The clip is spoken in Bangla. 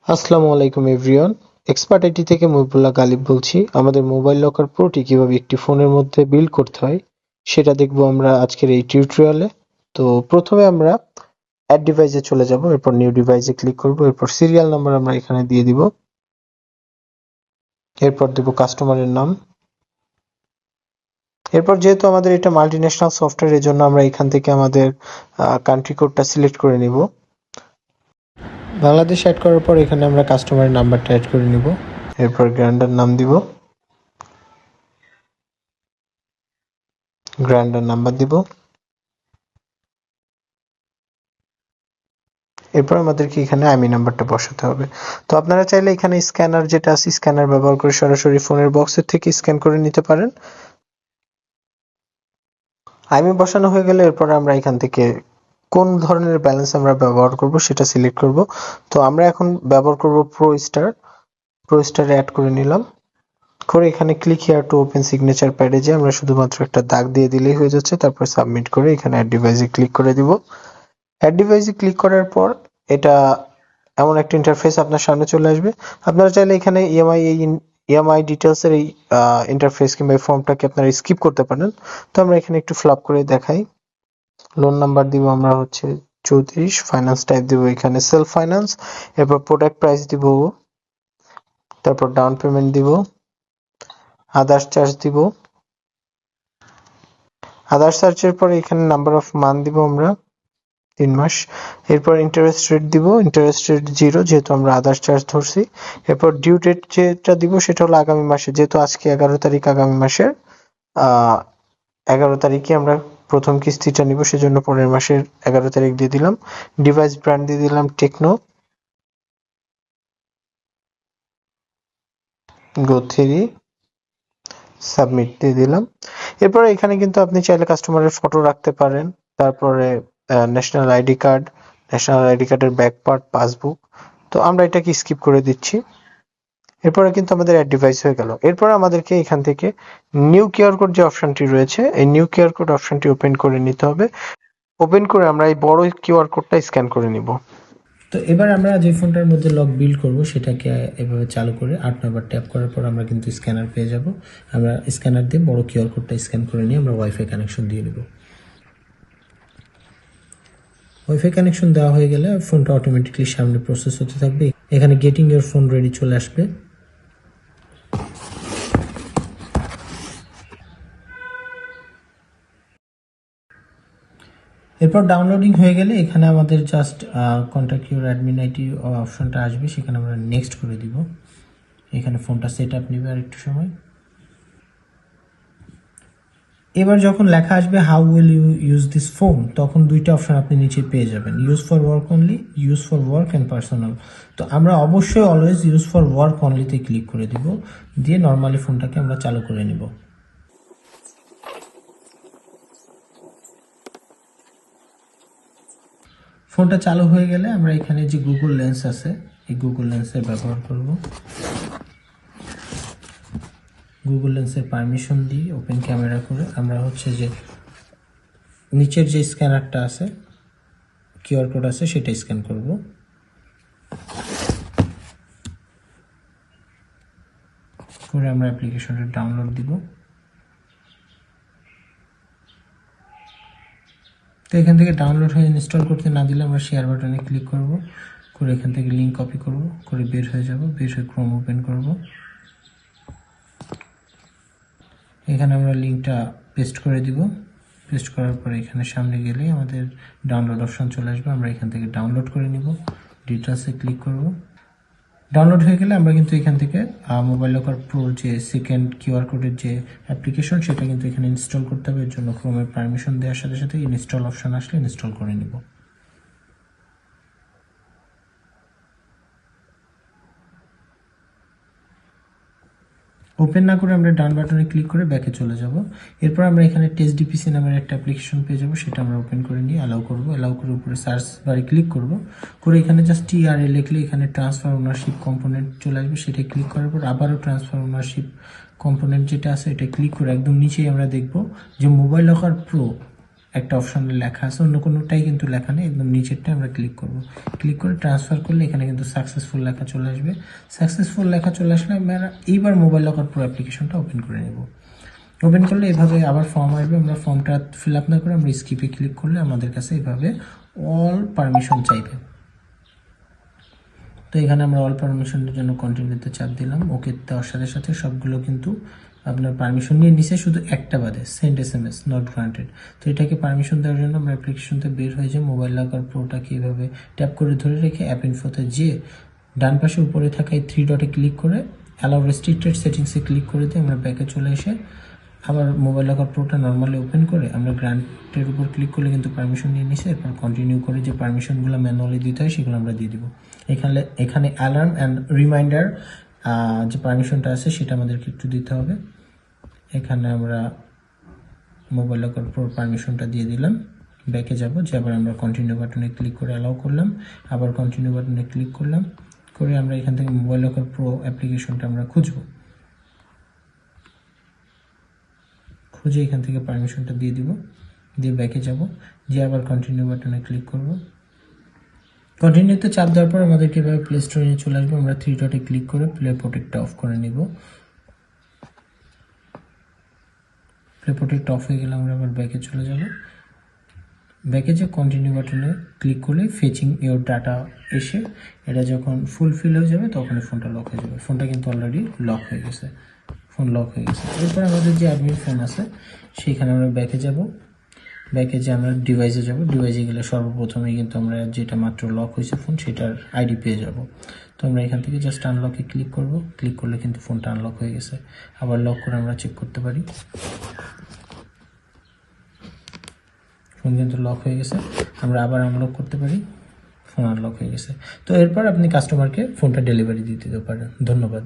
আসসালামু আলাইকুম এভরিওয়ান। এক্সপার্ট আইটি থেকে মহিবুল্লাহ গালিব বলছি। আমাদের মোবাইল লকার প্রোটি কিভাবে একটি ফোনের মধ্যে বিল্ড করতে হয় সেটা দেখবো আমরা আজকের এই টিউটোরিয়ালে। তো প্রথমে আমরা অ্যাড ডিভাইসে চলে যাব, এরপর নিউ ডিভাইসে ক্লিক করব, এরপর সিরিয়াল নাম্বার আমরা এখানে দিয়ে দিব, এরপর দেব কাস্টমারের নাম। এরপর যেহেতু আমাদের এটা মাল্টিন্যাশনাল সফটওয়্যার, এর জন্য আমরা এখান থেকে আমাদের কান্ট্রি কোডটা সিলেক্ট করে নিব। বাংলাদেশ অ্যাড করার পর এখানে আমরা কাস্টমারের নাম্বারটা অ্যাড করে নিব, এরপর গ্রান্ডার নাম দিব, গ্রান্ডার নাম্বার দিব। এরপর আমাদেরকে এখানে আইমি নাম্বারটা বসাতে হবে। তো আপনারা চাইলে এখানে স্ক্যানার যেটা আছে, স্ক্যানার ব্যবহার করে সরাসরি ফোনের বক্সের থেকে স্ক্যান করে নিতে পারেন। আইমি বসানো হয়ে গেলে এরপর আমরা এখান থেকে কোন ধরনের ব্যালেন্স আমরা ব্যবহার করব সেটা সিলেক্ট করব। তো আমরা এখন ব্যবহার করব প্রো স্টার। প্রো স্টারে অ্যাড করে নিলাম, করে এখানে click here to open signature প্যাডে যে আমরা শুধুমাত্র একটা দাগ দিয়ে দিলেই হয়ে যাচ্ছে। তারপর সাবমিট করে এখানে অ্যাড ডিভাইসে ক্লিক করে দিব। অ্যাড ডিভাইসে ক্লিক করার পর এটা এমন একটা ইন্টারফেস আপনার সামনে চলে আসবে। আপনারা চাইলে এখানে ইএমআই ডিটেলস এর এই ইন্টারফেস কিংবা এই ফর্মটাকে আপনারা স্কিপ করতে পারেন। তো আমরা এখানে একটু ফ্লপ করে দেখাই। লোন নাম্বার দিব আমরা হচ্ছে 34, ফাইন্যান্স টাইপ দিব এখানে সেলফ ফাইন্যান্স, এরপর প্রোডাক্ট প্রাইস দিব, তারপর ডাউন পেমেন্ট দিব, আদার্স চার্জ দিব। আদার্স চার্জের পরে এখানে নাম্বার অফ মান্থ দিব আমরা 3 মাস। এরপর ইন্টারেস্ট রেট দিব, ইন্টারেস্ট রেট 0 যেহেতু আমরা আদার্স চার্জ ধরছি। এরপর ডিউ ডেট যেটা দিব সেটা হলো আগামী মাসে, যেহেতু আজকে 11 তারিখ, আগামী মাসের 11 তারিখে আমরা প্রথম কিস্তিটা নিব, সেজন্য পরের মাসের 11 তারিখ দিয়ে দিলাম। ডিভাইস ব্র্যান্ড দিয়ে দিলাম টেকনো, গো 3, সাবমিট দিয়ে দিলাম। এরপরে এখানে কিন্তু আপনি চাইলে কাস্টমারের ফটো রাখতে পারেন, তারপরে national ID card, national ID কার্ডের ব্যাক পার্ট, পাসবুক। তো আমরা এটাকে স্কিপ করে দিচ্ছি। এরপরে কিন্তু আমাদের অ্যাড ডিভাইস হয়ে গেল। এরপর আমাদেরকে এখান থেকে নিউ কিউআর কোড যে অপশনটি রয়েছে, এই নিউ কিউআর কোড অপশনটি ওপেন করে নিতে হবে। ওপেন করে আমরা এই বড় কিউআর কোডটা স্ক্যান করে নিব। তো এবার আমরা যে ফোনটার মধ্যে লক বিল্ড করব সেটাকে এভাবে চালু করে 8 নাম্বার ট্যাপ করার পর আমরা কিন্তু স্ক্যানার পেয়ে যাব। আমরা স্ক্যানার দিয়ে বড় কিউআর কোডটা স্ক্যান করে নিয়ে আমরা ওয়াইফাই কানেকশন দিয়ে নেব। ওয়াইফাই কানেকশন দেওয়া হয়ে গেলে ফোনটা অটোমেটিকলি সামনে প্রসেস হতে থাকবে। এখানে গেটিং ইউর ফোন রেডি চলে আসবে। এরপর ডাউনলোডিং হয়ে গেলে এখানে আমাদের just contact your admin ID অপশনটা আসবে, সেখানে আমরা নেক্সট করে দিব। এখানে ফোনটা সেট আপ নেবে আর একটু সময়। এবার যখন লেখা আসবে how will you use this phone, তখন দুইটা অপশন আপনি নিচে পেয়ে যাবেন, use for work only, use for work and personal. তো আমরা অবশ্যই অলওয়েজ ইউজ ফর ওয়ার্ক অনলিতে ক্লিক করে দিব, দিয়ে নর্মালি ফোনটাকে আমরা চালু করে নিব। ফোনটা চালু হয়ে গেলে আমরা এখানে যে গুগল লেন্স আছে, এই গুগল লেন্সের ব্যবহার করব। গুগল লেন্সের পারমিশন দিয়ে ওপেন ক্যামেরা করে আমরা হচ্ছে যে নিচের যে স্ক্যানারটা আছে, কিউআর কোড আছে, সেটা স্ক্যান করব। করে আমরা অ্যাপ্লিকেশনটা ডাউনলোড দিব। তো এখান থেকে ডাউনলোড হয়ে ইনস্টল করতে না দিলে আমরা শেয়ার বাটনে ক্লিক করব, করে এখান থেকে লিঙ্ক কপি করব, করে বের হয়ে যাব, বের হয়ে ক্রোম ওপেন করব। এখানে আমরা লিঙ্কটা পেস্ট করে দিব। পেস্ট করার পরে এখানে সামনে গেলেই আমাদের ডাউনলোড অপশন চলে আসবে, আমরা এখান থেকে ডাউনলোড করে নিব। ডিটেলসে ক্লিক করব। ডাউনলোড হয়ে গেলে আমরা কিন্তু এখান থেকে মোবাইল লকার প্রোর যে সেকেন্ড কিউআর কোডের যে অ্যাপ্লিকেশন, সেটা কিন্তু এখানে ইনস্টল করতে হবে। এর জন্য ক্রোমের পারমিশন দেওয়ার সাথে সাথে ইনস্টল অপশন আসলে ইনস্টল করে নিব। ওপেন না করে আমরা ডান বাটনে ক্লিক করে ব্যাকে চলে যাব। এরপর আমরা এখানে টেস্ট ডিপিসি নামের একটা অ্যাপ্লিকেশন পেয়ে যাব, সেটা আমরা ওপেন করে নিয়ে অ্যালাউ করব। অ্যালাউ করে উপরে সার্চ বারে ক্লিক করব, করে এখানে জাস্ট টিআরএ লিখলে এখানে ট্রান্সফার ওনারশিপ কম্পোনেন্ট চলে আসবে। সেটা ক্লিক করার পর আবারও ট্রান্সফার ওনারশিপ কম্পোনেন্ট যেটা আছে এটা ক্লিক করে একদম নিচেই আমরা দেখব যে মোবাইল লকার প্রো একটা অপশনে লেখা আছে, অন্য কোনোটাই কিন্তু লেখা নেই, একদম নিচেরটা আমরা ক্লিক করব। ক্লিক করে ট্রান্সফার করলে এখানে কিন্তু সাকসেসফুল লেখা চলে আসবে। সাকসেসফুল লেখা চলে আসলে আমরা এইবার মোবাইল লকার প্রো অ্যাপ্লিকেশনটা ওপেন করে নেব। ওপেন করলে এভাবে আবার ফর্ম আসবে, আমরা ফর্মটা ফিল আপ না করে আমরা স্কিপে ক্লিক করলে আমাদের কাছে এভাবে অল পারমিশন চাইবে। তো এখানে আমরা অল পারমিশনের জন্য কন্টিনিউতে চাপ দিলাম। ওকে দেওয়ার সাথে সাথে সবগুলো কিন্তু আপনার পারমিশন নিয়ে নিচে, শুধু একটা বাদে সেন্ড SMS নট গ্রান্টেড। তো এটাকে পারমিশন দেওয়ার জন্য আমরা অ্যাপ্লিকেশনতে বের হয়ে যাই, মোবাইল লকার প্রোটাকে এভাবে ট্যাপ করে ধরে রেখে অ্যাপ ইনফোতে যেয়ে ডান পাশে উপরে থাকা এই 3 ডটে ক্লিক করে অ্যালাউ রেস্ট্রিক্টেড সেটিংসে ক্লিক করে দিয়ে আমরা ব্যাকে চলে এসে আবার মোবাইল লকার প্রোটা নর্মালি ওপেন করে আমরা গ্রান্টের উপর ক্লিক করলে কিন্তু পারমিশন নিয়ে নিছে। এরপর কন্টিনিউ করে যে পারমিশনগুলো ম্যানুয়ালি দিতে হয় সেগুলো আমরা দিয়ে দিব। এখানে অ্যালার্ম অ্যান্ড রিমাইন্ডার যে পারমিশনটা আছে সেটা আমাদেরকে একটু দিতে হবে। এখানে আমরা মোবাইল লকার প্রো পারমিশনটা দিয়ে দিলাম। ব্যাকে যাব, যে আবার আমরা কন্টিনিউ বাটনে ক্লিক করে অ্যালাউ করলাম, আবার কন্টিনিউ বাটনে ক্লিক করলাম, করে আমরা এখান থেকে মোবাইল লকার প্রো অ্যাপ্লিকেশনটা আমরা খুঁজব। খুঁজে এখান থেকে পারমিশনটা দিয়ে দিব, দিয়ে ব্যাকে যাব, যে আবার কন্টিনিউ বাটনে ক্লিক করব। কন্টিনিউতে চাপ দেওয়ার পর আমাদেরকে এভাবে প্লে স্টোরে নিয়ে চলে আসবে। আমরা 3 ডটে ক্লিক করে প্লে প্রোটেক্টটা অফ করে নিব। প্লে প্রোটেক্ট অফ হয়ে গেলে আমরা আবার ব্যাকে চলে যাব। ব্যাকে যে কন্টিনিউ বাটনে ক্লিক করলে ফেচিং ইওর ডাটা এসে এটা যখন ফুলফিল হয়ে যাবে তখনই ফোনটা লক হয়ে যাবে। ফোনটা কিন্তু অলরেডি লক হয়ে গেছে, ফোন লক হয়ে গেছে। এরপর আমাদের যে অ্যাডমিন ফোন আছে সেইখানে আমরা ব্যাকে যাব। ব্যাকে যে আমরা ডিভাইসে যাব, ডিভাইসে গেলে সর্বপ্রথমেই কিন্তু আমরা যেটা মাত্র লক হয়েছে ফোন সেটার আইডি পেয়ে যাব। তো আমরা এখান থেকে জাস্ট আনলকে ক্লিক করব। ক্লিক করলে কিন্তু ফোনটা আনলক হয়ে গেছে। আবার লক করে আমরা চেক করতে পারি, ফোন কিন্তু লক হয়ে গেছে। আমরা আবার আনলক করতে পারি, ফোন আনলক হয়ে গেছে। তো এরপর আপনি কাস্টমারকে ফোনটা ডেলিভারি দিয়ে দিতে পারেন। ধন্যবাদ।